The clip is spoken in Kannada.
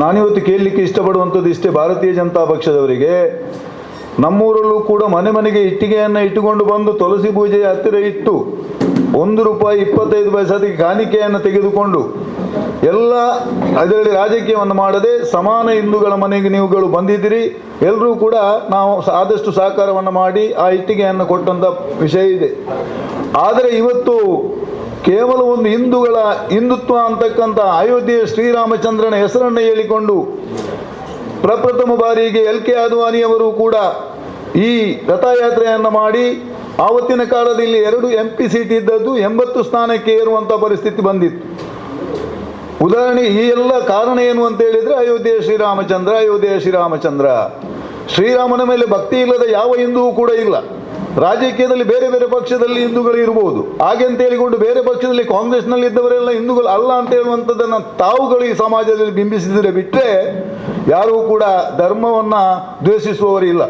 ನಾನಿವತ್ತು ಕೇಳಲಿಕ್ಕೆ ಇಷ್ಟಪಡುವಂಥದ್ದು ಇಷ್ಟೇ, ಭಾರತೀಯ ಜನತಾ ಪಕ್ಷದವರಿಗೆ ನಮ್ಮೂರಲ್ಲೂ ಕೂಡ ಮನೆ ಮನೆಗೆ ಇಟ್ಟಿಗೆಯನ್ನು ಇಟ್ಟುಕೊಂಡು ಬಂದು ತುಳಸಿ ಪೂಜೆಯ ಹತ್ತಿರ ಇಟ್ಟು ₹1.25 ಕಾಣಿಕೆಯನ್ನು ತೆಗೆದುಕೊಂಡು ಎಲ್ಲ ಅದರಲ್ಲಿ ರಾಜಕೀಯವನ್ನು ಮಾಡದೆ ಸಮಾನ ಹಿಂದೂಗಳ ಮನೆಗೆ ನೀವುಗಳು ಬಂದಿದ್ದೀರಿ, ಎಲ್ಲರೂ ಕೂಡ ನಾವು ಆದಷ್ಟು ಸಹಕಾರವನ್ನು ಮಾಡಿ ಆ ಇಟ್ಟಿಗೆಯನ್ನು ಕೊಟ್ಟಂಥ ವಿಷಯ ಇದೆ. ಆದರೆ ಇವತ್ತು ಕೇವಲ ಒಂದು ಹಿಂದುತ್ವ ಅಂತಕ್ಕಂಥ ಅಯೋಧ್ಯೆಯ ಶ್ರೀರಾಮಚಂದ್ರನ ಹೆಸರನ್ನು ಹೇಳಿಕೊಂಡು ಪ್ರಪ್ರಥಮ ಬಾರಿಗೆ LK ಅದ್ವಾನಿಯವರು ಕೂಡ ಈ ರಥಯಾತ್ರೆಯನ್ನು ಮಾಡಿ ಆವತ್ತಿನ ಕಾಲದಲ್ಲಿ 2 MP ಸೀಟ್ ಇದ್ದದ್ದು 80 ಸ್ಥಾನಕ್ಕೆ ಏರುವಂಥ ಪರಿಸ್ಥಿತಿ ಬಂದಿತ್ತು. ಉದಾಹರಣೆ ಈ ಎಲ್ಲ ಕಾರಣ ಏನು ಅಂತ ಹೇಳಿದರೆ ಅಯೋಧ್ಯೆಯ ಶ್ರೀರಾಮಚಂದ್ರ. ಶ್ರೀರಾಮನ ಮೇಲೆ ಭಕ್ತಿ ಇಲ್ಲದ ಯಾವ ಹಿಂದೂವು ಕೂಡ ಇಲ್ಲ. ರಾಜಕೀಯದಲ್ಲಿ ಬೇರೆ ಬೇರೆ ಪಕ್ಷದಲ್ಲಿ ಹಿಂದೂಗಳು ಇರ್ಬೋದು, ಹಾಗೆ ಅಂತ ಹೇಳಿಕೊಂಡು ಬೇರೆ ಪಕ್ಷದಲ್ಲಿ ಕಾಂಗ್ರೆಸ್ನಲ್ಲಿ ಇದ್ದವರೆಲ್ಲ ಹಿಂದೂಗಳು ಅಲ್ಲ ಅಂತ ಹೇಳುವಂಥದ್ದನ್ನು ತಾವುಗಳು ಈ ಸಮಾಜದಲ್ಲಿ ಬಿಂಬಿಸಿದರೆ ಬಿಟ್ಟರೆ ಯಾರೂ ಕೂಡ ಧರ್ಮವನ್ನು ದ್ವೇಷಿಸುವವರಿಲ್ಲ.